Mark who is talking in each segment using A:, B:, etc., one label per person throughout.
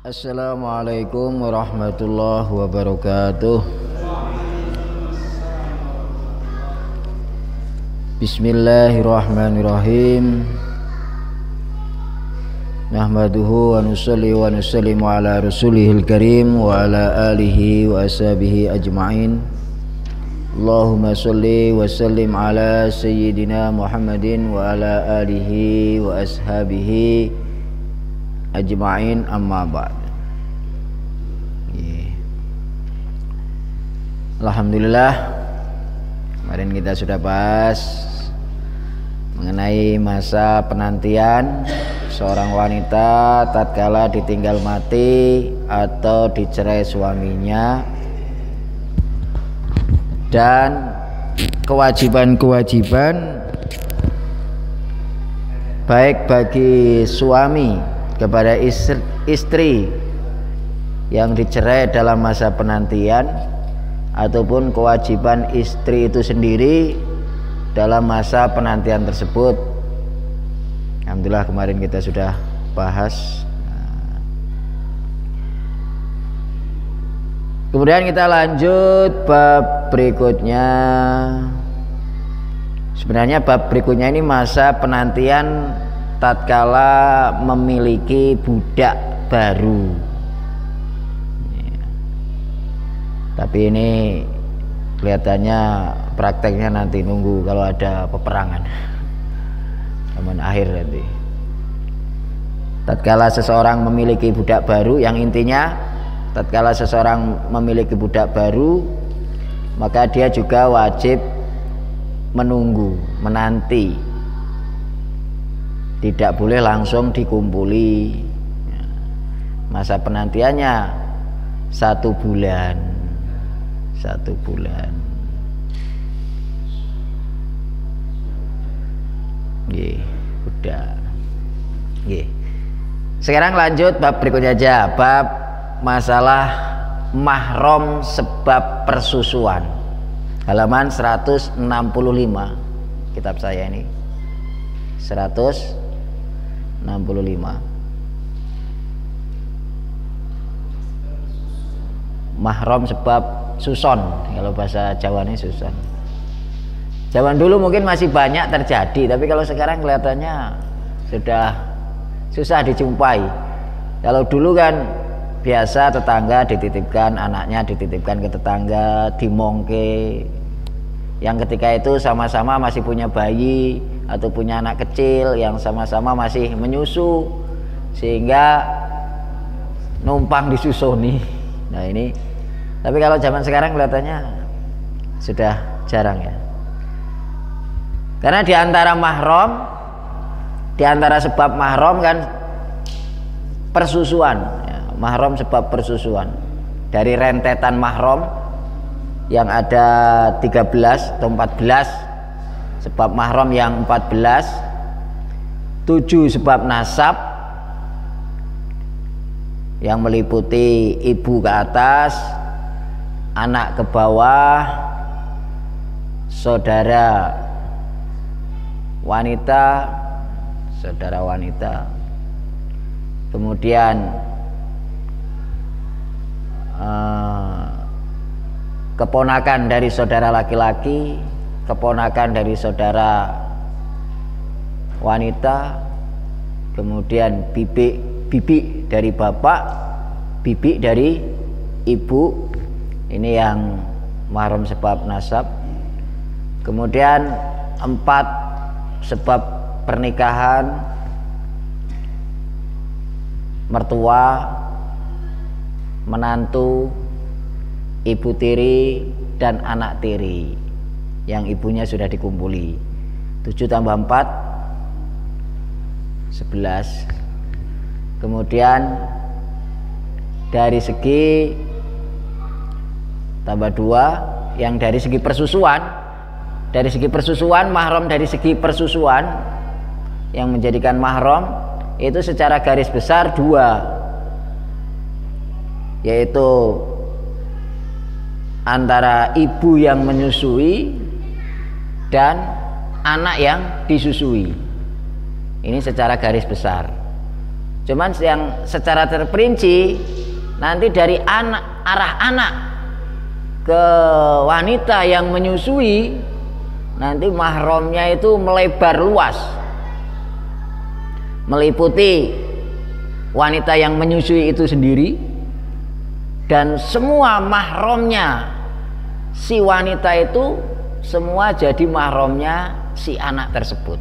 A: Assalamualaikum warahmatullahi wabarakatuh. Bismillahirrahmanirrahim. Nahmaduhu wa nusalli wa nusallimu ala rasulihil karim wa ala alihi wa ashabihi ajma'in. Allahumma salli wa sallim ala sayyidina Muhammadin wa ala alihi wa ashabihi ajma'in, amma ba'd. Alhamdulillah, kemarin kita sudah bahas mengenai masa penantian seorang wanita tatkala ditinggal mati atau dicerai suaminya, dan kewajiban-kewajiban baik bagi suami kepada istri yang dicerai dalam masa penantian ataupun kewajiban istri itu sendiri dalam masa penantian tersebut. Alhamdulillah kemarin kita sudah bahas. Kemudian kita lanjut bab berikutnya. Sebenarnya bab berikutnya ini masa penantian tatkala memiliki budak baru. Tapi ini kelihatannya prakteknya nanti nunggu kalau ada peperangan zaman akhir nanti. Tatkala seseorang memiliki budak baru, yang intinya tatkala seseorang memiliki budak baru, maka dia juga wajib menunggu, menanti. Tidak boleh langsung dikumpuli. Masa penantiannya 1 bulan. 1 bulan. Udah. Sekarang lanjut bab berikutnya aja, bab masalah mahram sebab persusuan. Halaman 165 kitab saya ini. 165. Mahram sebab suson, kalau bahasa Jawa ini suson. Zaman dulu mungkin masih banyak terjadi, tapi kalau sekarang kelihatannya sudah susah dijumpai. Kalau dulu kan biasa tetangga dititipkan anaknya, dititipkan ke tetangga, dimongke, yang ketika itu sama-sama masih punya bayi atau punya anak kecil yang sama-sama masih menyusu, sehingga numpang disusoni. Nah ini, tapi kalau zaman sekarang kelihatannya sudah jarang ya. Karena diantara mahram, diantara sebab mahram kan persusuan ya, mahram sebab persusuan. Dari rentetan mahram yang ada 13 atau 14 sebab mahram, yang 14 7 sebab nasab yang meliputi ibu ke atas, anak ke bawah, saudara wanita, kemudian keponakan dari saudara laki-laki, keponakan dari saudara wanita, kemudian bibi dari bapak, bibi dari ibu. Ini yang mahram sebab nasab. Kemudian 4 sebab pernikahan, mertua, menantu, ibu tiri, dan anak tiri yang ibunya sudah dikumpuli. 7 tambah 4 11. Kemudian dari segi tambah 2 yang dari segi persusuan. Dari segi persusuan, mahram dari segi persusuan yang menjadikan mahram itu secara garis besar 2, yaitu antara ibu yang menyusui dan anak yang disusui. Ini secara garis besar. Cuman yang secara terperinci nanti dari arah anak ke wanita yang menyusui, nanti mahramnya itu melebar luas, meliputi wanita yang menyusui itu sendiri dan semua mahramnya si wanita itu, semua jadi mahramnya si anak tersebut.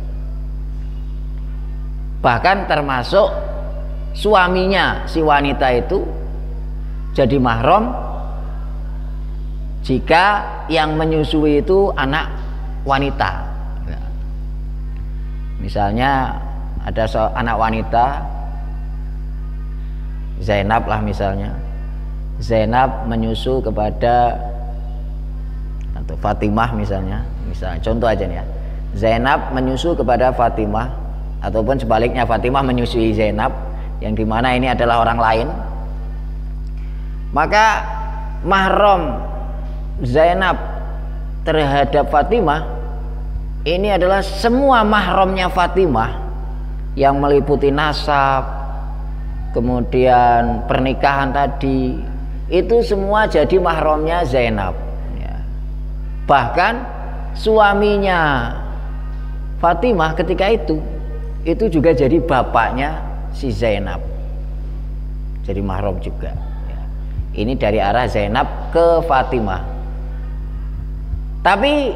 A: Bahkan termasuk suaminya si wanita itu jadi mahram jika yang menyusui itu anak wanita. Misalnya ada anak wanita Zainab lah misalnya, Zainab menyusu kepada atau Fatimah misalnya contoh aja nih ya, Zainab menyusu kepada Fatimah ataupun sebaliknya Fatimah menyusui Zainab, yang dimana ini adalah orang lain, maka mahram Zainab terhadap Fatimah ini adalah semua mahramnya Fatimah yang meliputi nasab, kemudian pernikahan tadi, itu semua jadi mahramnya Zainab ya. Bahkan suaminya Fatimah ketika itu juga jadi bapaknya si Zainab, jadi mahram juga ya. Ini dari arah Zainab ke Fatimah. Tapi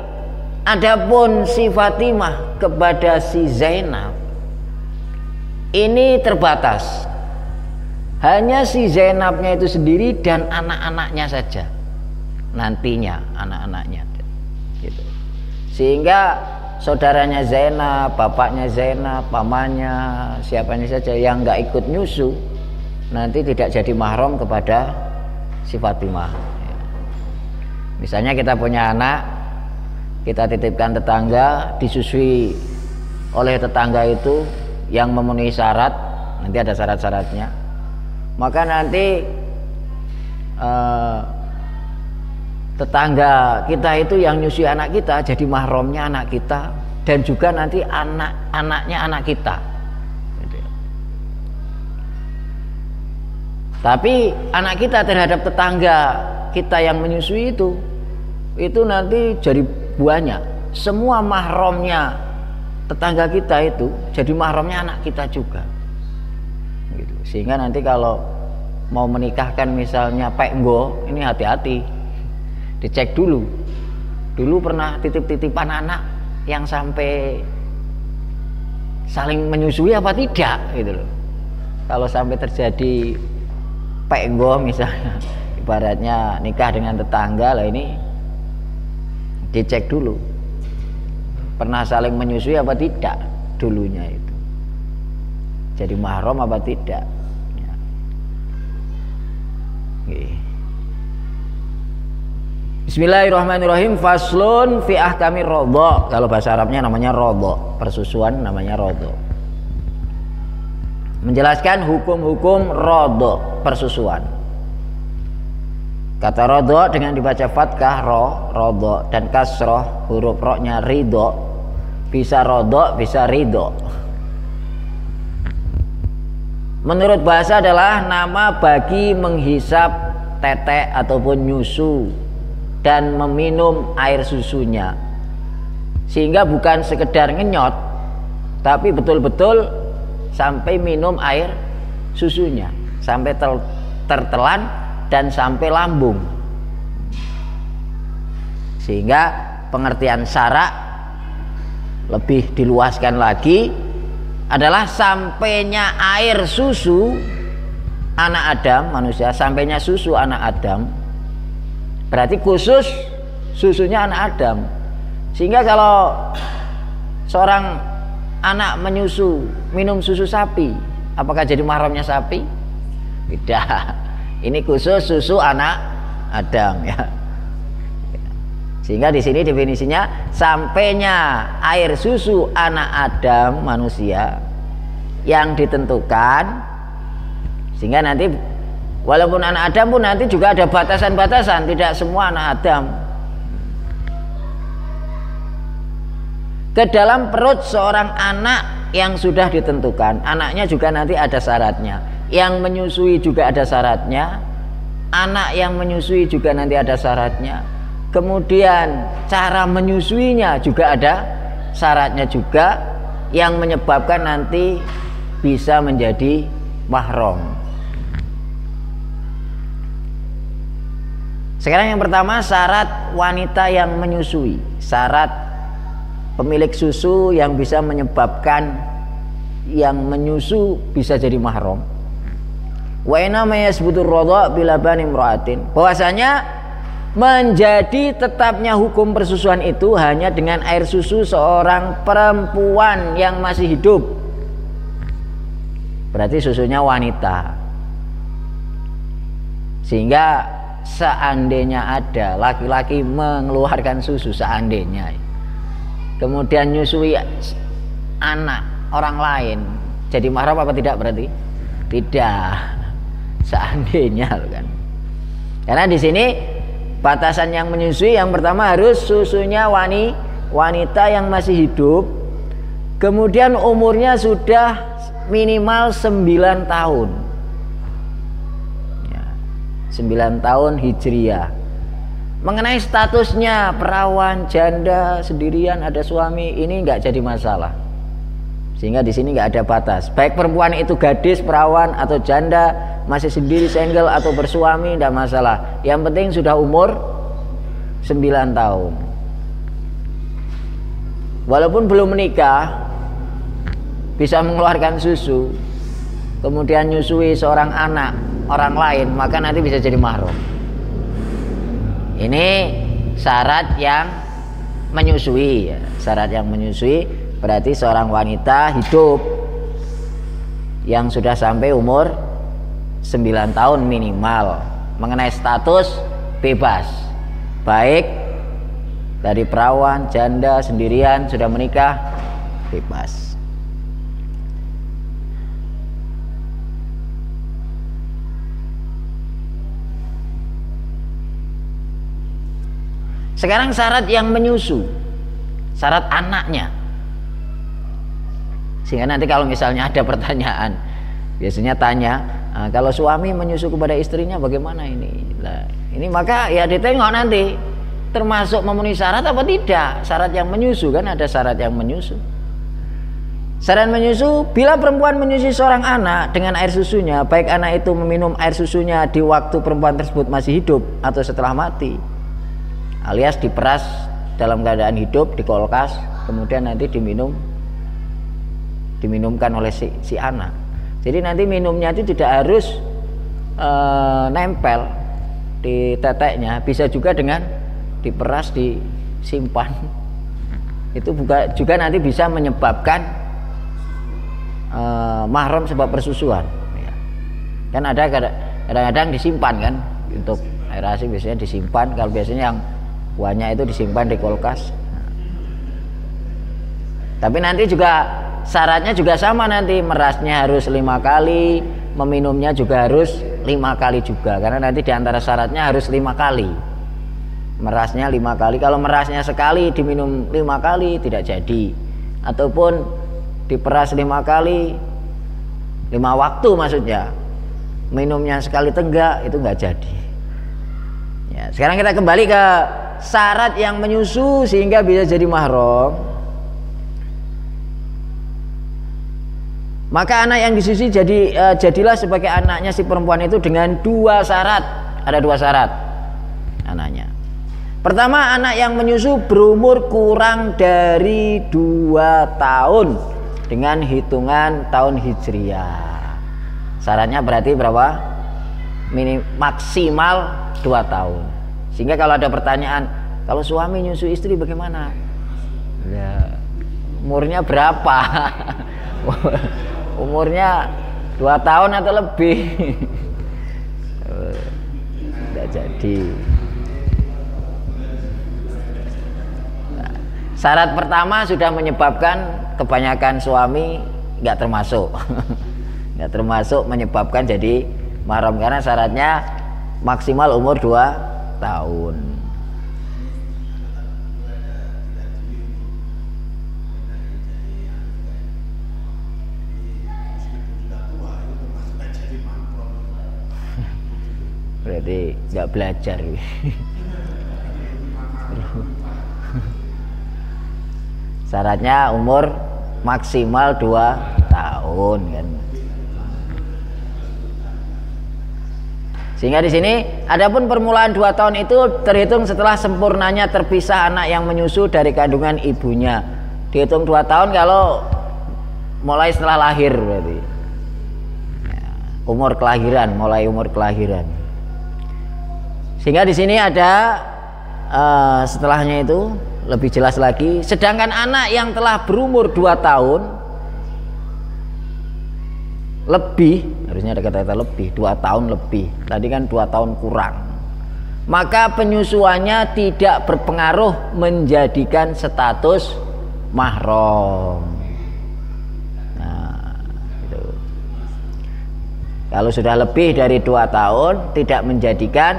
A: adapun si Fatimah kepada si Zainab ini terbatas, hanya si Zainabnya itu sendiri dan anak-anaknya saja, nantinya anak-anaknya gitu. Sehingga saudaranya Zainab, bapaknya Zainab, pamannya, siapanya saja yang nggak ikut nyusu nanti tidak jadi mahram kepada si Fatimah. Misalnya kita punya anak, kita titipkan tetangga, disusui oleh tetangga itu yang memenuhi syarat, nanti ada syarat-syaratnya, maka nanti tetangga kita itu yang nyusui anak kita jadi mahramnya anak kita, dan juga nanti anak-anaknya anak kita gitu ya. Tapi anak kita terhadap tetangga kita yang menyusui itu nanti jadi banyak, semua mahramnya tetangga kita itu jadi mahramnya anak kita juga gitu. Sehingga nanti kalau mau menikahkan misalnya peknggo, ini hati-hati, dicek dulu pernah titip-titipan anak yang sampai saling menyusui apa tidak gitu loh. Kalau sampai terjadi peknggo misalnya, ibaratnya nikah dengan tetangga lah, ini dicek dulu pernah saling menyusui apa tidak dulunya itu, jadi mahram apa tidak ya. Bismillahirrahmanirrahim. Faslun fi ahkamir rodho. Kalau bahasa Arabnya namanya rodho, persusuan namanya rodho. Menjelaskan hukum-hukum rodho, persusuan. Kata rodho dengan dibaca fathah ro, rodho, dan kasroh huruf ro-nya ridho, bisa rodho bisa ridho. Menurut bahasa adalah nama bagi menghisap tetek ataupun nyusu dan meminum air susunya, sehingga bukan sekedar ngenyot tapi betul-betul sampai minum air susunya, sampai tertelan dan sampai lambung. Sehingga pengertian syarak lebih diluaskan lagi adalah sampainya air susu anak Adam, manusia, sampainya susu anak Adam, berarti khusus susunya anak Adam. Sehingga kalau seorang anak minum susu sapi, apakah jadi mahramnya sapi? Tidak. Ini khusus susu anak Adam ya. Sehingga di sini definisinya sampainya air susu anak Adam, manusia, yang ditentukan, sehingga nanti walaupun anak Adam pun nanti juga ada batasan-batasan, tidak semua anak Adam. Ke dalam perut seorang anak yang sudah ditentukan, anaknya juga nanti ada syaratnya, yang menyusui juga ada syaratnya, anak yang menyusui juga nanti ada syaratnya, kemudian cara menyusuinya juga ada syaratnya juga, yang menyebabkan nanti bisa menjadi mahram. Sekarang yang pertama, syarat wanita yang menyusui, syarat pemilik susu yang bisa menyebabkan yang menyusu bisa jadi mahram. Wa inna ma yasbutur radha bila bani imra'atin, bahwasanya menjadi tetapnya hukum persusuan itu hanya dengan air susu seorang perempuan yang masih hidup. Berarti susunya wanita. Sehingga seandainya ada laki-laki mengeluarkan susu, seandainya kemudian nyusui anak orang lain, jadi mahram apa tidak berarti? Tidak. Seandainya kan. Karena di sini batasan yang menyusui yang pertama harus susunya wanita yang masih hidup, kemudian umurnya sudah minimal 9 tahun. Ya, 9 tahun hijriah. Mengenai statusnya perawan, janda, sendirian, ada suami, ini nggak jadi masalah. Sehingga di sini nggak ada batas. Baik perempuan itu gadis, perawan atau janda, masih sendiri, single atau bersuami, tidak masalah. Yang penting sudah umur 9 tahun. Walaupun belum menikah, bisa mengeluarkan susu, kemudian nyusui seorang anak orang lain, maka nanti bisa jadi mahram. Ini syarat yang menyusui, ya. Syarat yang menyusui berarti seorang wanita hidup yang sudah sampai umur 9 tahun minimal. Mengenai status bebas, baik dari perawan, janda, sendirian, sudah menikah, bebas. Sekarang syarat yang menyusu, syarat anaknya. Sehingga nanti kalau misalnya ada pertanyaan, biasanya tanya, kalau suami menyusu kepada istrinya bagaimana ini? Nah, ini maka ya ditengok nanti termasuk memenuhi syarat apa tidak. Syarat yang menyusu, kan ada syarat yang menyusu. Syarat menyusu, bila perempuan menyusui seorang anak dengan air susunya, baik anak itu meminum air susunya di waktu perempuan tersebut masih hidup atau setelah mati, alias diperas dalam keadaan hidup, dikolkas, kemudian nanti diminumkan oleh si anak. Jadi nanti minumnya itu tidak harus nempel di teteknya, bisa juga dengan diperas, disimpan. Itu juga nanti bisa menyebabkan mahram sebab persusuan. Kan ada kadang-kadang disimpan kan, untuk air ASI biasanya disimpan. Kalau biasanya yang buahnya itu disimpan di kulkas. Tapi nanti juga syaratnya juga sama, nanti merasnya harus 5 kali, meminumnya juga harus 5 kali juga, karena nanti diantara syaratnya harus 5 kali. Merasnya 5 kali. Kalau merasnya sekali diminum 5 kali tidak jadi, ataupun diperas 5 kali, 5 waktu maksudnya, minumnya sekali tenggak, itu nggak jadi. Ya, sekarang kita kembali ke syarat yang menyusu sehingga bisa jadi mahram. Maka anak yang disusui jadilah sebagai anaknya si perempuan itu dengan 2 syarat. Ada 2 syarat anaknya. Pertama, anak yang menyusu berumur kurang dari 2 tahun dengan hitungan tahun hijriah. Syaratnya berarti berapa? Maksimal 2 tahun. Sehingga kalau ada pertanyaan, kalau suami nyusu istri bagaimana? Ya, umurnya berapa? Umurnya 2 tahun atau lebih. Tidak jadi. Nah, syarat pertama sudah menyebabkan kebanyakan suami nggak termasuk. Nggak termasuk menyebabkan jadi mahram, karena syaratnya maksimal umur 2 tahun. berarti nggak belajar. Syaratnya umur maksimal 2 tahun kan. Sehingga di sini adapun permulaan 2 tahun itu terhitung setelah sempurnanya terpisah anak yang menyusu dari kandungan ibunya. Dihitung 2 tahun kalau mulai setelah lahir berarti. Ya, umur kelahiran, mulai umur kelahiran. Sehingga di sini ada setelahnya itu lebih jelas lagi. Sedangkan anak yang telah berumur 2 tahun lebih, harusnya ada kata-kata lebih, 2 tahun lebih, tadi kan 2 tahun kurang, maka penyusuannya tidak berpengaruh menjadikan status mahram. Nah, gitu. Kalau sudah lebih dari 2 tahun tidak menjadikan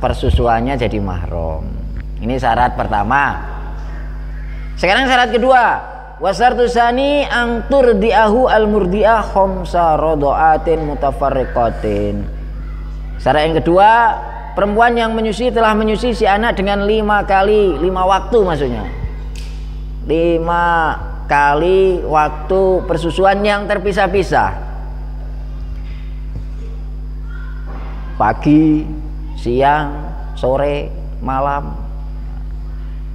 A: persusuannya jadi mahram. Ini syarat pertama. Sekarang syarat kedua. Wasartu sani ang turdiahu al-murdiah khamsa radaatin mutafarriqatin. Syarat yang kedua, perempuan yang menyusui telah menyusui si anak dengan 5 kali, 5 waktu maksudnya. 5 kali waktu persusuan yang terpisah-pisah. Pagi, siang, sore, malam.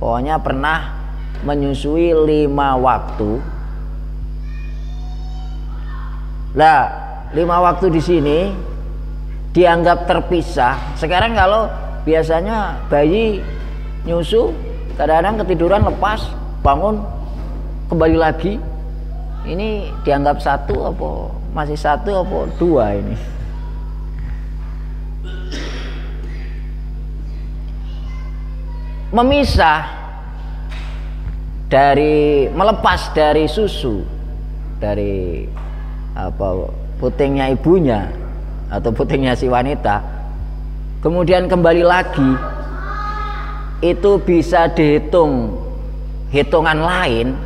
A: Pokoknya pernah menyusui 5 waktu. Lah, 5 waktu di sini dianggap terpisah. Sekarang kalau biasanya bayi nyusu kadang-kadang ketiduran lepas, bangun kembali lagi. Ini dianggap 1 apa masih 1 apa 2 ini? Memisah dari, melepas dari susu, dari apa putingnya ibunya atau putingnya si wanita, kemudian kembali lagi, itu bisa dihitung hitungan lain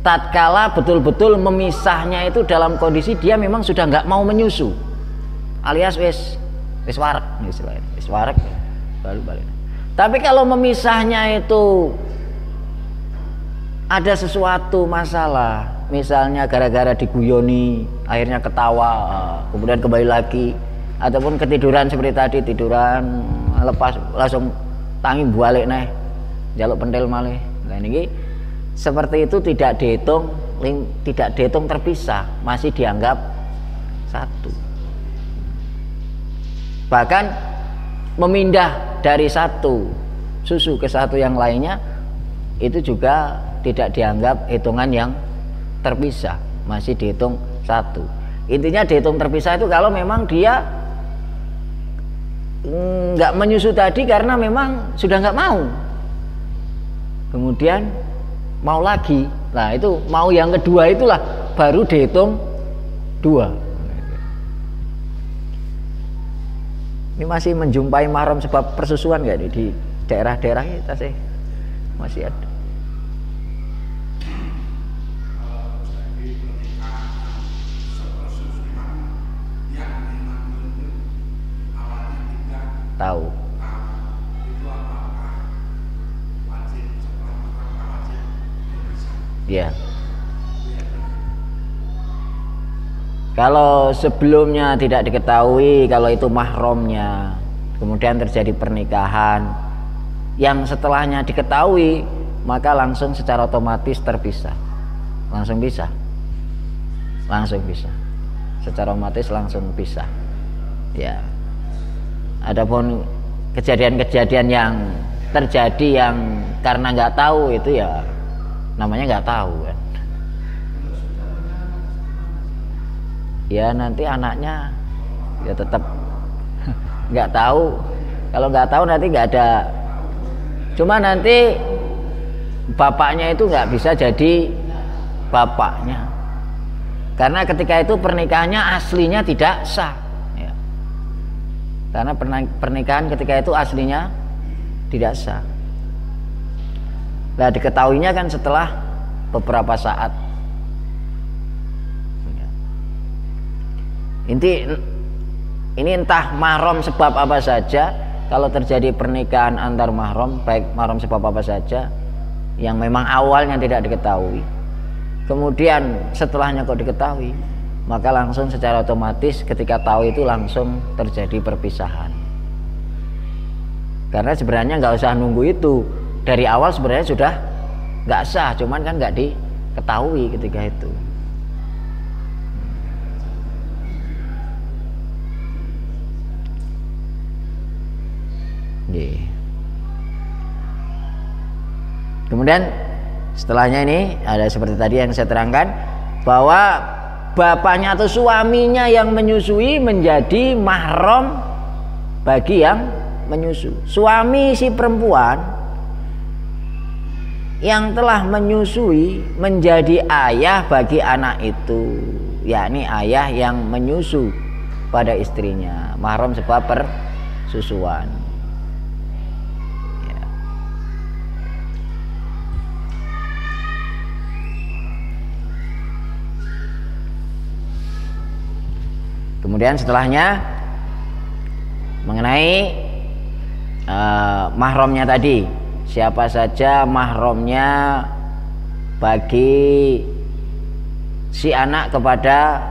A: tatkala betul-betul memisahnya itu dalam kondisi dia memang sudah nggak mau menyusu, alias wis warak, wis warak baru balik. Tapi kalau memisahnya itu ada sesuatu masalah, misalnya gara-gara diguyoni akhirnya ketawa kemudian kembali lagi, ataupun ketiduran seperti tadi, tiduran lepas langsung tangi balik nih jaluk pentil malih. Nah ini seperti itu tidak dihitung terpisah, masih dianggap 1. Bahkan memindah dari 1 susu ke 1 yang lainnya itu juga tidak dianggap hitungan yang terpisah, masih dihitung 1. Intinya dihitung terpisah itu kalau memang dia nggak menyusu tadi karena memang sudah nggak mau, kemudian mau lagi. Nah itu mau yang kedua itulah baru dihitung 2. Ini masih menjumpai mahram sebab persusuan nggak di daerah-daerah kita sih masih ada. Tahu. Ya. Kalau sebelumnya tidak diketahui kalau itu mahramnya, kemudian terjadi pernikahan, yang setelahnya diketahui, maka langsung secara otomatis terpisah. Langsung bisa. Secara otomatis langsung pisah. Ya. Adapun kejadian-kejadian yang terjadi yang karena nggak tahu, itu ya namanya nggak tahu kan. Ya nanti anaknya ya tetap nggak tahu. Kalau nggak tahu nanti nggak ada. Cuma nanti bapaknya itu nggak bisa jadi bapaknya, karena ketika itu pernikahannya aslinya tidak sah. Karena pernikahan ketika itu aslinya tidak sah. Nah diketahuinya kan setelah beberapa saat. Ini entah mahram sebab apa saja, kalau terjadi pernikahan antar mahram, baik mahram sebab apa saja yang memang awalnya tidak diketahui, kemudian setelahnya kok diketahui, maka langsung secara otomatis ketika tahu itu langsung terjadi perpisahan. Karena sebenarnya nggak usah nunggu itu, dari awal sebenarnya sudah nggak sah, cuman kan nggak diketahui ketika itu. Kemudian setelahnya ini ada seperti tadi yang saya terangkan, bahwa bapaknya atau suaminya yang menyusui menjadi mahram bagi yang menyusu. Suami si perempuan yang telah menyusui menjadi ayah bagi anak itu, yakni ayah yang menyusu pada istrinya, mahram sebab persusuan. Kemudian setelahnya mengenai mahramnya tadi, siapa saja mahramnya bagi si anak kepada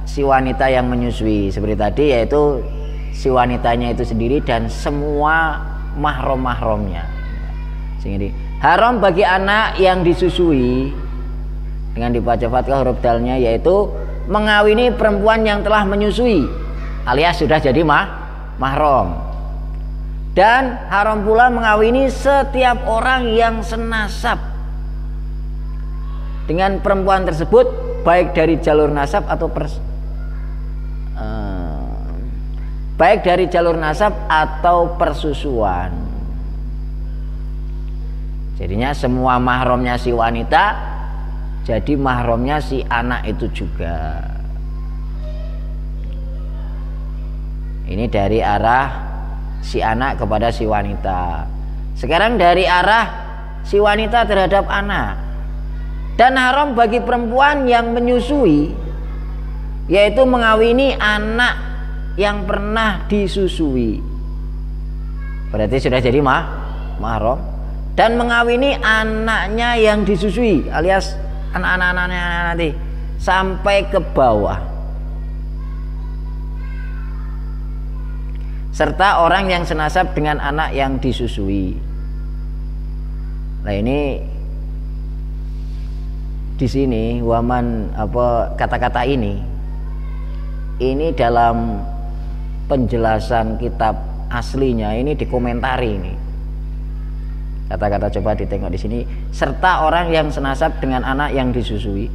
A: si wanita yang menyusui, seperti tadi, yaitu si wanitanya itu sendiri dan semua mahram-mahramnya. Sehingga haram bagi anak yang disusui dengan dibaca fathah huruf dalnya, yaitu mengawini perempuan yang telah menyusui alias sudah jadi mahram. Dan haram pula mengawini setiap orang yang senasab dengan perempuan tersebut, baik dari jalur nasab atau baik dari jalur nasab atau persusuan. Jadinya semua mahramnya si wanita jadi mahramnya si anak itu juga. Ini dari arah si anak kepada si wanita. Sekarang dari arah si wanita terhadap anak. Dan haram bagi perempuan yang menyusui, yaitu mengawini anak yang pernah disusui. Berarti sudah jadi mahram. Dan mengawini anaknya yang disusui alias anak-anaknya nanti sampai ke bawah, serta orang yang senasab dengan anak yang disusui. Nah ini di sini waman kata-kata ini dalam penjelasan kitab aslinya ini dikomentari ini. Kata-kata coba ditengok di sini, serta orang yang senasab dengan anak yang disusui.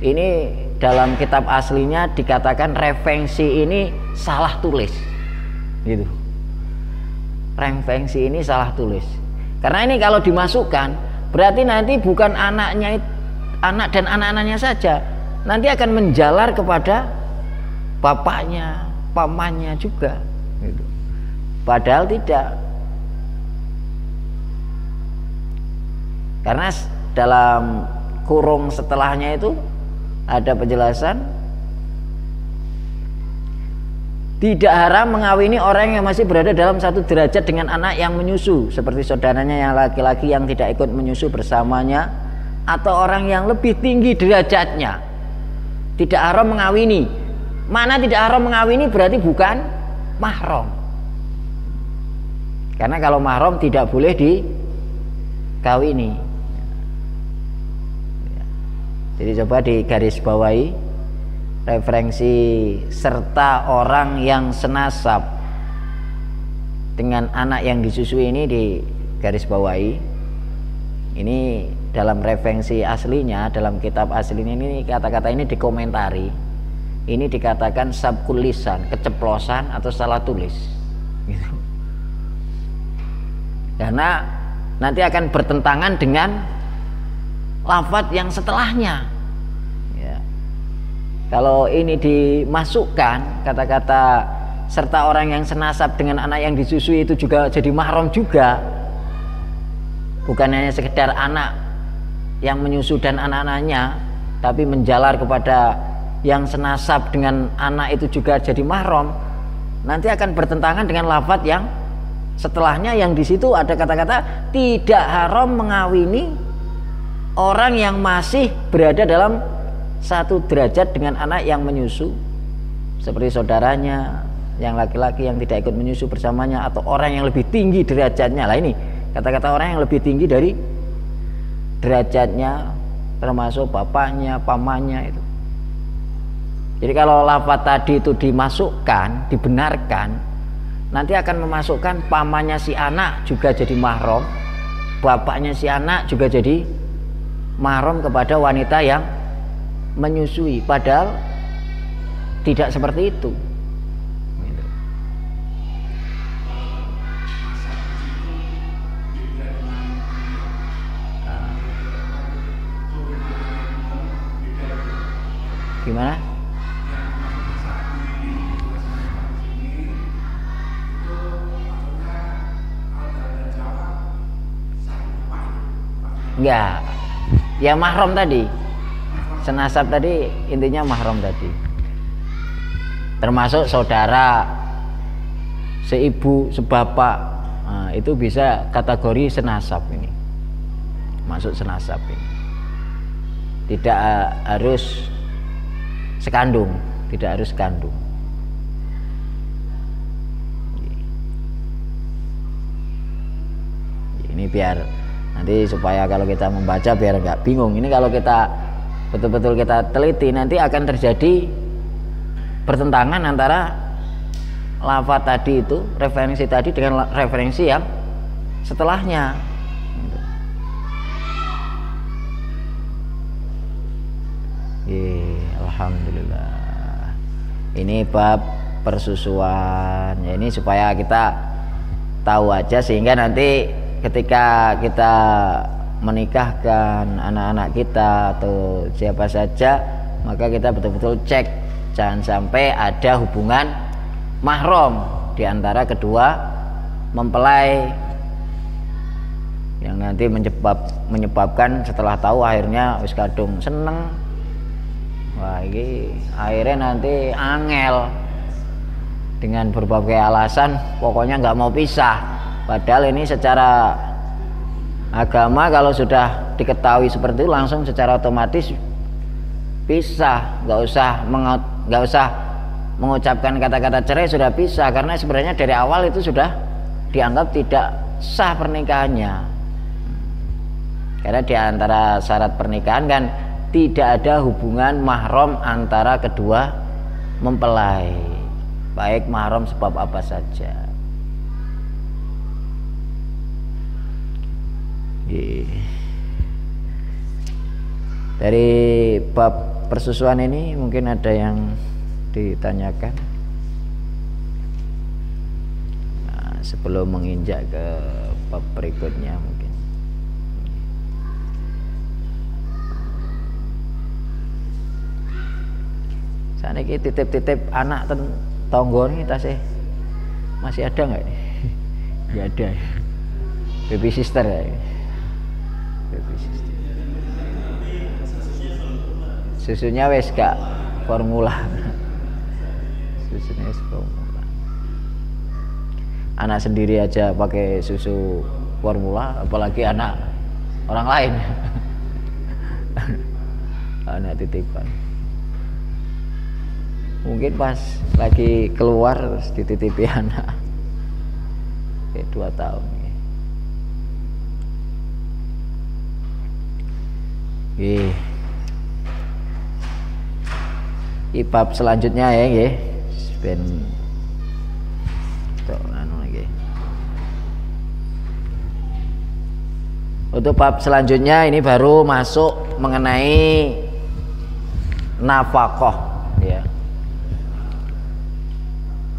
A: Ini dalam kitab aslinya dikatakan referensi ini salah tulis. Gitu. Referensi ini salah tulis. Karena ini kalau dimasukkan berarti nanti bukan anaknya, anak dan anak-anaknya saja, nanti akan menjalar kepada bapaknya, pamannya juga. Gitu. Padahal tidak. Karena dalam kurung setelahnya itu ada penjelasan tidak haram mengawini orang yang masih berada dalam satu derajat dengan anak yang menyusu, seperti saudaranya yang laki-laki yang tidak ikut menyusu bersamanya, atau orang yang lebih tinggi derajatnya. Tidak haram mengawini. Mana tidak haram mengawini berarti bukan mahram. Karena kalau mahram tidak boleh dikawini. Jadi coba di garis bawahi referensi serta orang yang senasab dengan anak yang disusui ini di garis bawahi. Ini dalam referensi aslinya, dalam kitab aslinya ini kata-kata ini dikomentari. Ini dikatakan sabkul lisan, keceplosan atau salah tulis. Gitu. Karena nanti akan bertentangan dengan lafaz yang setelahnya. Ya. Kalau ini dimasukkan kata-kata serta orang yang senasab dengan anak yang disusui itu juga jadi mahram juga. Bukan hanya sekedar anak yang menyusu dan anak-anaknya, tapi menjalar kepada yang senasab dengan anak itu juga jadi mahram. nanti akan bertentangan dengan lafadz yang setelahnya, yang di situ ada kata-kata tidak haram mengawini orang yang masih berada dalam satu derajat dengan anak yang menyusu, seperti saudaranya yang laki-laki yang tidak ikut menyusu bersamanya, atau orang yang lebih tinggi derajatnya. Lah ini kata-kata orang yang lebih tinggi dari derajatnya, termasuk bapaknya, pamannya itu. Jadi kalau lafaz tadi itu dimasukkan, dibenarkan, nanti akan memasukkan pamannya si anak juga jadi mahram, bapaknya si anak juga jadi mahram kepada wanita yang menyusui, padahal tidak seperti itu. Gimana? Enggak, ya mahram tadi, senasab tadi, intinya mahram tadi, termasuk saudara, seibu, sebapak, nah, itu bisa kategori senasab ini, masuk senasab ini. Tidak harus sekandung, tidak harus kandung. Ini biar nanti supaya kalau kita membaca biar nggak bingung. Ini kalau kita betul-betul kita teliti, nanti akan terjadi pertentangan antara lafaz tadi itu, referensi tadi dengan referensi yang setelahnya. Alhamdulillah. Ini bab persusuan. Ya, ini supaya kita tahu aja, sehingga nanti ketika kita menikahkan anak-anak kita atau siapa saja, maka kita betul-betul cek, jangan sampai ada hubungan mahram di antara kedua mempelai yang nanti menyebabkan setelah tahu akhirnya wis kadung seneng. Wah, ini akhirnya nanti angel dengan berbagai alasan, pokoknya nggak mau pisah. Padahal ini secara agama kalau sudah diketahui seperti itu langsung secara otomatis pisah, nggak usah mengucapkan kata-kata cerai, sudah pisah, karena sebenarnya dari awal itu sudah dianggap tidak sah pernikahannya. Karena di antara syarat pernikahan kan tidak ada hubungan mahram antara kedua mempelai, baik mahram sebab apa saja. Dari bab persusuan ini mungkin ada yang ditanyakan. Nah, sebelum menginjak ke bab berikutnya mungkin. Saat ini titip-titip anak tonggo ini tasih masih ada nggak? Nggak ada. Baby sister ya. Baby sister. Susunya wes gak formula. Susunya wes formula. Anak sendiri aja pakai susu formula, apalagi anak orang lain. Anak titipan. Mungkin pas lagi keluar terus dititipi anak. Kayak 2 tahun. Bab selanjutnya ya nggih. Ben lagi. Untuk bab selanjutnya ini baru masuk mengenai nafkah ya.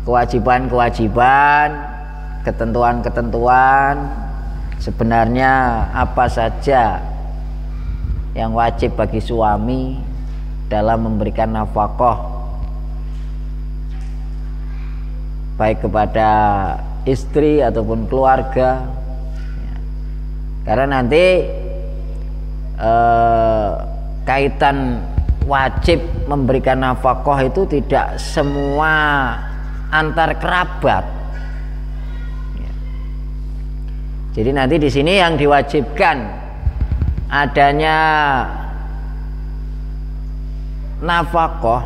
A: Kewajiban-kewajiban, ketentuan-ketentuan, sebenarnya apa saja yang wajib bagi suami dalam memberikan nafkah baik kepada istri ataupun keluarga. Karena nanti kaitan wajib memberikan nafkah itu tidak semua antar kerabat. Ya. Jadi nanti di sini yang diwajibkan adanya nafkah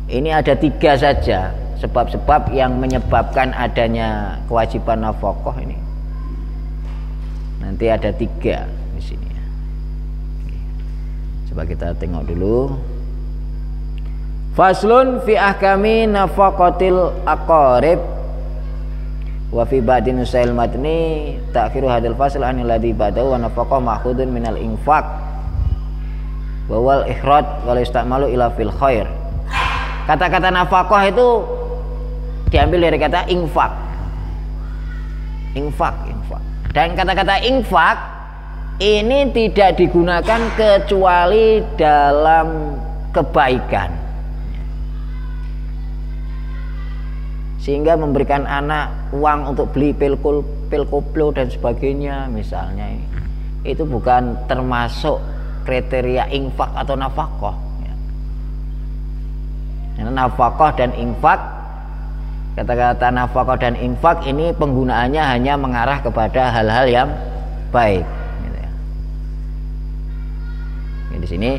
A: ini ada 3 saja sebab-sebab yang menyebabkan adanya kewajiban nafkah ini. Nanti ada 3 di sini. Coba kita tengok dulu. Faslun fi ahkami nafaqatil aqarib wa fi ba'di nusail matni ta'khiru hadal fasl anil ladzi ba'dahu wa nafaqah ma'khudun minal infaq wa wal ikhraj wa la istamalu ila fil khair. Kata-kata nafaqah itu diambil dari kata infak. Infak. Dan kata-kata infak ini tidak digunakan kecuali dalam kebaikan. Sehingga memberikan anak uang untuk beli pil koplo dan sebagainya misalnya, itu bukan termasuk kriteria infak atau nafkah. Karena nafkah dan infak, kata-kata nafkah dan infak ini penggunaannya hanya mengarah kepada hal-hal yang baik. Di sini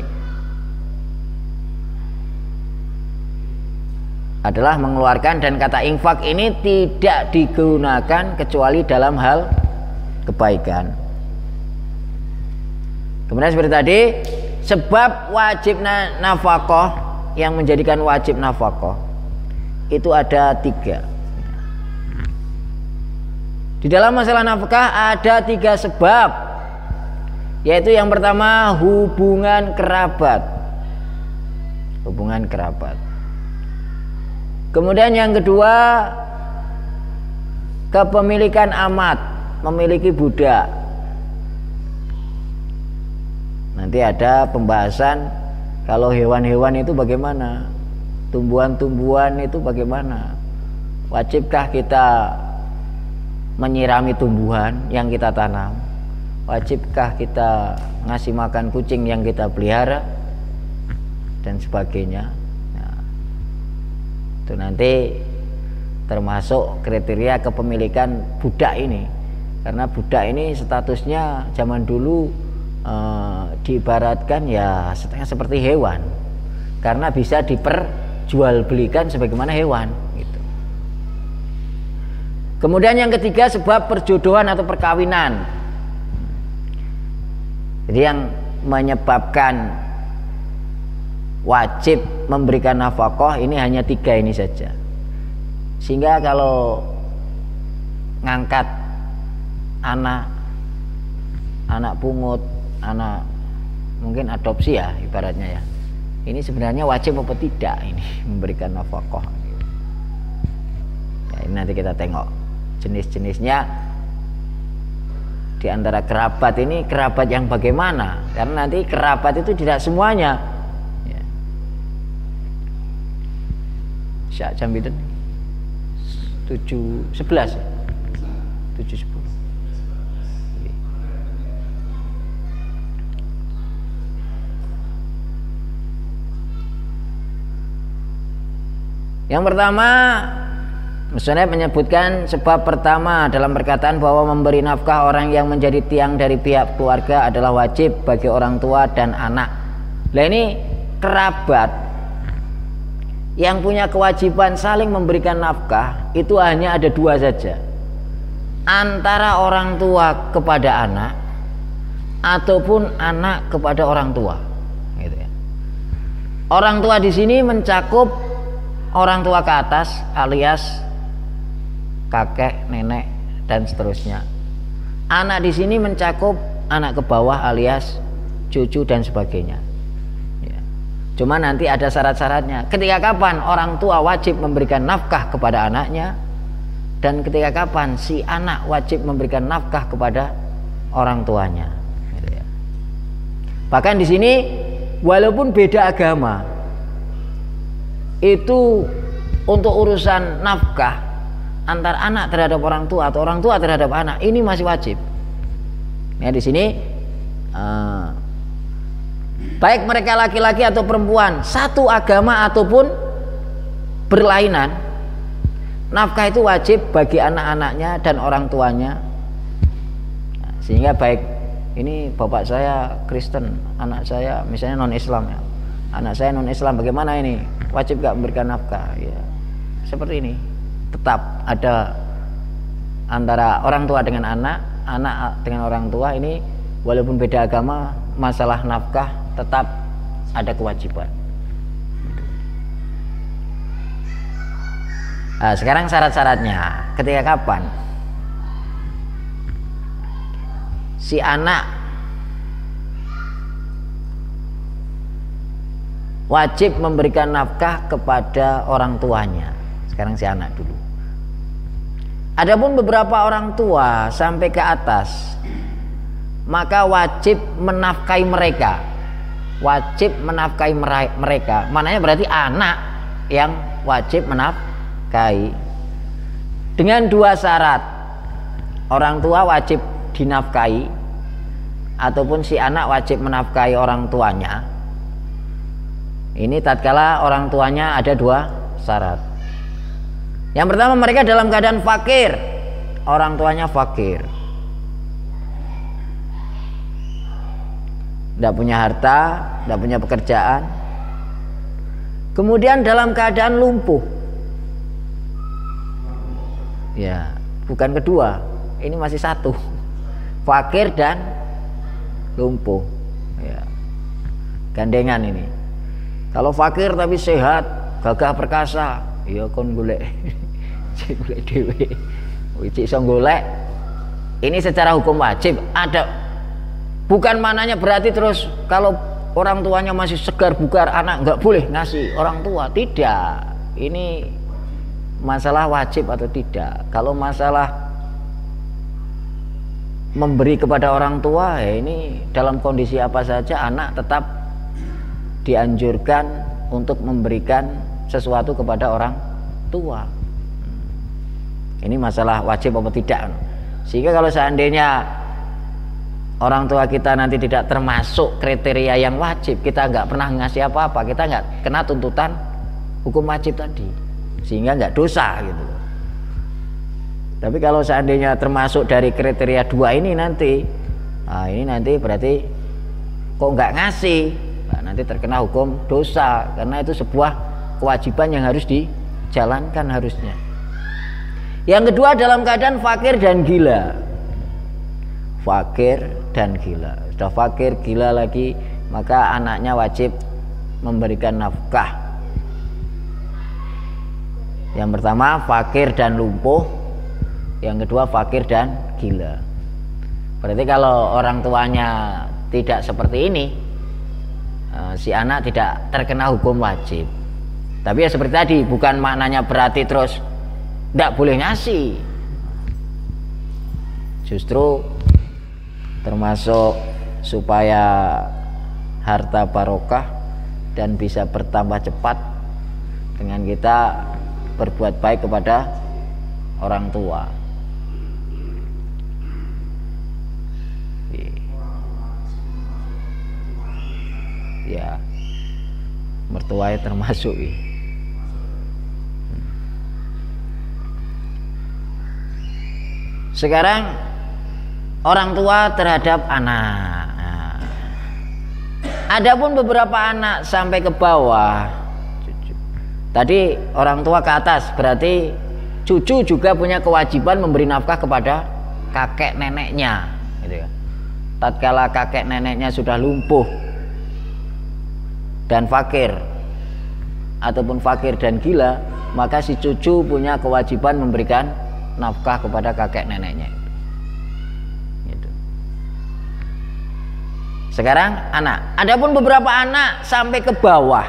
A: adalah mengeluarkan, dan kata infak ini tidak digunakan kecuali dalam hal kebaikan. Kemudian seperti tadi, sebab wajib nafkah, yang menjadikan wajib nafkah itu ada 3. Di dalam masalah nafkah ada 3 sebab, yaitu yang pertama hubungan kerabat. Kemudian yang kedua kepemilikan amat, memiliki budak. Nanti ada pembahasan kalau hewan-hewan itu bagaimana, tumbuhan-tumbuhan itu bagaimana, wajibkah kita menyirami tumbuhan yang kita tanam, wajibkah kita ngasih makan kucing yang kita pelihara, dan sebagainya. Itu nanti termasuk kriteria kepemilikan budak ini, karena budak ini statusnya zaman dulu diibaratkan ya setengah seperti hewan, karena bisa diperjualbelikan sebagaimana hewan gitu. Kemudian yang ketiga sebab perjodohan atau perkawinan. Jadi yang menyebabkan wajib memberikan nafkah ini hanya 3 ini saja. Sehingga kalau ngangkat anak pungut, anak mungkin adopsi ya ibaratnya ya, ini sebenarnya wajib apa tidak ini memberikan nafkah. Ya, ini nanti kita tengok jenis-jenisnya. Di antara kerabat ini kerabat yang bagaimana, karena nanti kerabat itu tidak semuanya. Syak jam itu 7.11 ya? 7.10. Yang pertama, Musonef menyebutkan sebab pertama dalam perkataan bahwa memberi nafkah orang yang menjadi tiang dari pihak keluarga adalah wajib bagi orang tua dan anak. Nah ini kerabat yang punya kewajiban saling memberikan nafkah itu hanya ada 2 saja, antara orang tua kepada anak ataupun anak kepada orang tua gitu ya. Orang tua di sini mencakup orang tua ke atas alias kakek, nenek dan seterusnya. Anak di sini mencakup anak ke bawah alias cucu dan sebagainya. Cuma nanti ada syarat-syaratnya. Ketika kapan orang tua wajib memberikan nafkah kepada anaknya, dan ketika kapan si anak wajib memberikan nafkah kepada orang tuanya. Bahkan di sini walaupun beda agama, itu untuk urusan nafkah antar anak terhadap orang tua atau orang tua terhadap anak ini masih wajib. Ya di sini baik mereka laki-laki atau perempuan, satu agama ataupun berlainan, nafkah itu wajib bagi anak-anaknya dan orang tuanya. Nah, sehingga baik ini bapak saya Kristen, anak saya misalnya non Islam ya, anak saya non Islam, bagaimana ini, wajib gak memberikan nafkah? Ya seperti ini, tetap ada antara orang tua dengan anak, anak dengan orang tua ini walaupun beda agama, masalah nafkah tetap ada kewajiban. Nah, sekarang syarat-syaratnya, ketika kapan si anak wajib memberikan nafkah kepada orang tuanya. Sekarang si anak dulu. Adapun beberapa orang tua sampai ke atas, maka wajib menafkahi mereka. Wajib menafkahi mereka. Maknanya berarti anak yang wajib menafkahi. Dengan dua syarat. Orang tua wajib dinafkahi ataupun si anak wajib menafkahi orang tuanya. Ini tatkala orang tuanya ada dua syarat. Yang pertama, mereka dalam keadaan fakir, orang tuanya fakir, tidak punya harta, tidak punya pekerjaan, kemudian dalam keadaan lumpuh. Ya, bukan kedua, ini masih satu, fakir dan lumpuh. Ya, gandengan ini. Kalau fakir tapi sehat, gagah perkasa, ya kon golek golek dhewe. Wicik iso golek. Ini secara hukum wajib ada. Bukan mananya berarti terus kalau orang tuanya masih segar bugar, anak nggak boleh ngasih orang tua. Tidak. Ini masalah wajib atau tidak. Kalau masalah memberi kepada orang tua, ya ini dalam kondisi apa saja anak tetap dianjurkan untuk memberikan sesuatu kepada orang tua. Ini masalah wajib apa tidak. Sehingga kalau seandainya orang tua kita nanti tidak termasuk kriteria yang wajib, kita nggak pernah ngasih apa-apa, kita nggak kena tuntutan hukum wajib tadi, sehingga nggak dosa gitu. Tapi kalau seandainya termasuk dari kriteria dua ini nanti, nah ini nanti berarti kok nggak ngasih, nah, nanti terkena hukum dosa, karena itu sebuah kewajiban yang harus dijalankan harusnya. Yang kedua, dalam keadaan fakir dan gila. Fakir dan gila. Sudah fakir, gila lagi, maka anaknya wajib memberikan nafkah. Yang pertama fakir dan lumpuh, yang kedua fakir dan gila. Berarti kalau orang tuanya tidak seperti ini, si anak tidak terkena hukum wajib. Tapi ya seperti tadi, bukan maknanya berarti terus tidak boleh ngasih. Justru termasuk supaya harta barokah dan bisa bertambah cepat dengan kita berbuat baik kepada orang tua. Ya, mertuanya termasuk ya. Sekarang orang tua terhadap anak. Nah, adapun beberapa anak sampai ke bawah, cucu. Tadi orang tua ke atas, berarti cucu juga punya kewajiban memberi nafkah kepada kakek neneknya, gitu ya. Tatkala kakek neneknya sudah lumpuh dan fakir, ataupun fakir dan gila, maka si cucu punya kewajiban memberikan nafkah kepada kakek neneknya. Gitu. Sekarang anak. Adapun beberapa anak sampai ke bawah,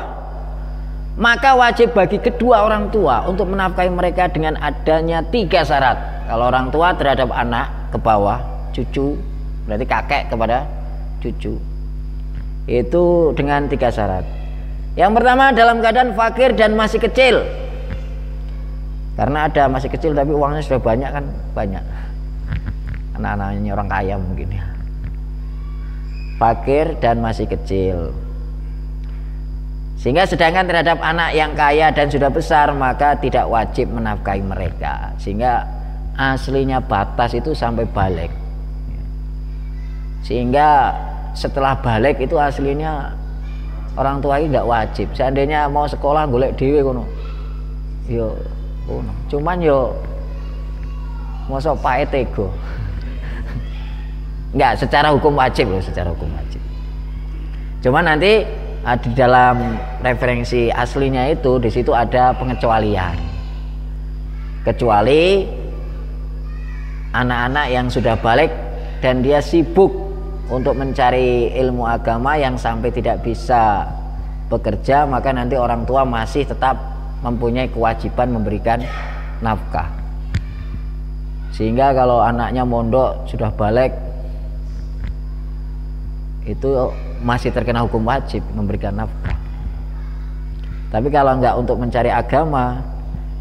A: maka wajib bagi kedua orang tua untuk menafkahi mereka dengan adanya 3 syarat. Kalau orang tua terhadap anak ke bawah, cucu, berarti kakek kepada cucu, itu dengan 3 syarat. Yang pertama, dalam keadaan fakir dan masih kecil. Karena ada masih kecil tapi uangnya sudah banyak kan, banyak. Anak-anaknya orang kaya mungkin ya. Fakir dan masih kecil. Sehingga sedangkan terhadap anak yang kaya dan sudah besar maka tidak wajib menafkahi mereka. Sehingga aslinya batas itu sampai balik. Sehingga setelah balik itu aslinya orang tua ini tidak wajib. Seandainya mau sekolah golek dhewe kono. Yo ngono. Cuman yo mosok pae tego. Enggak, secara hukum wajib loh, secara hukum wajib. Cuman nanti di dalam referensi aslinya itu di situ ada pengecualian. Kecuali anak-anak yang sudah balik dan dia sibuk untuk mencari ilmu agama yang sampai tidak bisa bekerja, maka nanti orang tua masih tetap mempunyai kewajiban memberikan nafkah. Sehingga kalau anaknya mondok sudah balik itu masih terkena hukum wajib memberikan nafkah. Tapi kalau enggak untuk mencari agama,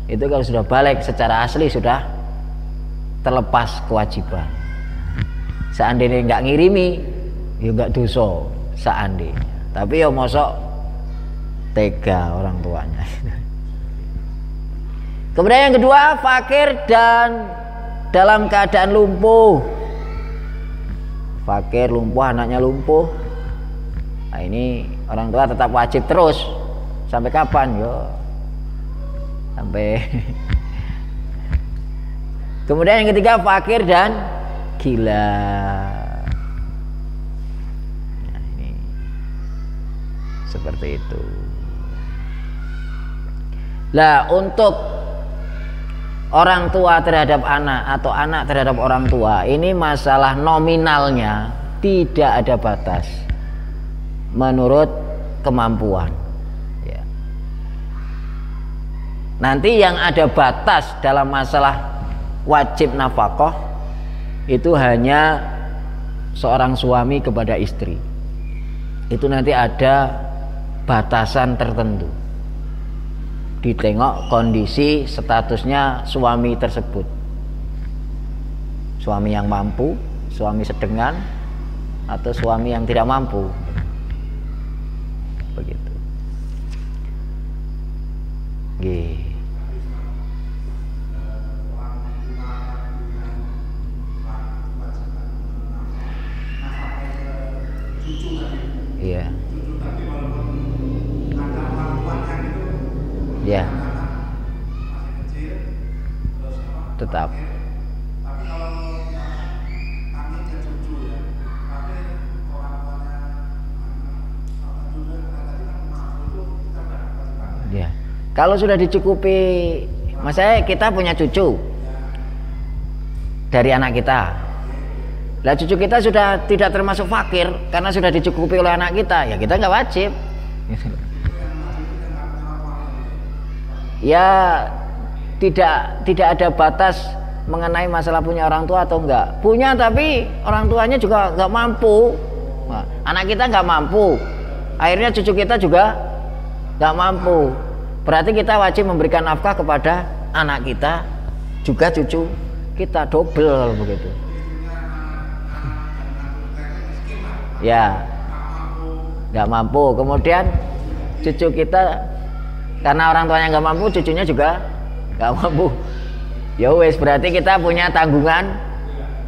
A: itu kalau sudah balik secara asli sudah terlepas kewajiban. Seandainya enggak ngirimi, ya enggak dosa seandainya. Tapi ya mosok tega orang tuanya. Kemudian yang kedua, fakir dan dalam keadaan lumpuh. Fakir, lumpuh, anaknya lumpuh. Nah, ini orang tua tetap wajib terus sampai kapan? Yo, sampai. Kemudian yang ketiga, fakir dan gila. Nah, ini seperti itu. Lah, untuk orang tua terhadap anak atau anak terhadap orang tua, ini masalah nominalnya tidak ada batas menurut kemampuan ya. Nanti yang ada batas dalam masalah wajib nafkah itu hanya seorang suami kepada istri. Itu nanti ada batasan tertentu, ditengok kondisi statusnya suami tersebut, suami yang mampu, suami sedengan, atau suami yang tidak mampu, begitu. Iya. Ya, tetap. Ya, kalau sudah dicukupi, maksudnya kita punya cucu dari anak kita. Lah cucu kita sudah tidak termasuk fakir karena sudah dicukupi oleh anak kita, ya kita nggak wajib. Ya tidak ada batas mengenai masalah punya orang tua atau enggak. Punya tapi orang tuanya juga enggak mampu. Nah, anak kita enggak mampu, akhirnya cucu kita juga enggak mampu. Berarti kita wajib memberikan nafkah kepada anak kita juga cucu kita, double begitu. Ya, enggak mampu. Kemudian cucu kita karena orang tuanya nggak mampu, cucunya juga nggak mampu. Ya wes, berarti kita punya tanggungan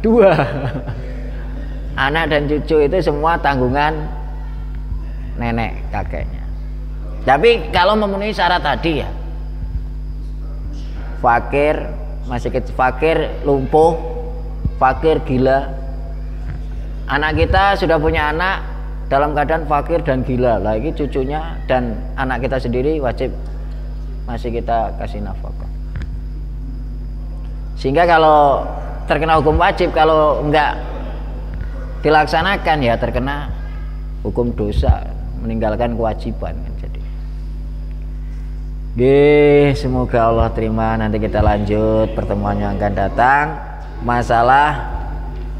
A: dua. Anak dan cucu itu semua tanggungan nenek kakeknya. Tapi kalau memenuhi syarat tadi ya, fakir, masih kecil, fakir, lumpuh, fakir, gila. Anak kita sudah punya anak dalam keadaan fakir dan gila, lagi cucunya dan anak kita sendiri wajib masih kita kasih nafkah. Sehingga kalau terkena hukum wajib, kalau enggak dilaksanakan ya terkena hukum dosa, meninggalkan kewajiban. Jadi, semoga Allah terima. Nanti kita lanjut pertemuan yang akan datang masalah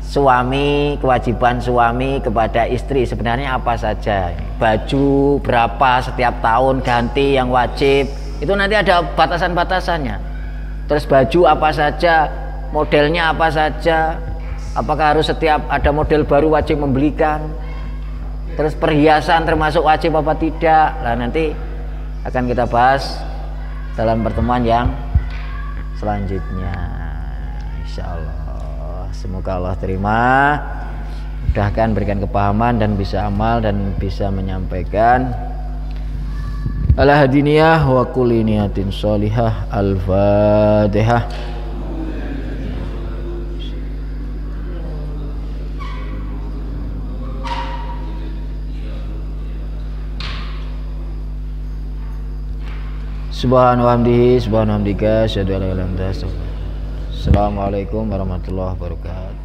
A: suami, kewajiban suami kepada istri sebenarnya apa saja. Baju berapa setiap tahun ganti yang wajib, itu nanti ada batasan-batasannya. Terus baju apa saja, modelnya apa saja, apakah harus setiap ada model baru wajib membelikan. Terus perhiasan termasuk wajib apa tidak? Nah, nanti akan kita bahas dalam pertemuan yang selanjutnya. Insya Allah. Semoga Allah terima, mudahkan, berikan kepahaman dan bisa amal dan bisa menyampaikan. Ala hadiniyah wa kulli niyatin sholihah. Al-Fatihah. Subhanahu wa hamdihi subhanahu wa hamdika asyhadu an la ilaha illa anta astaghfiruka. Assalamualaikum warahmatullahi wabarakatuh.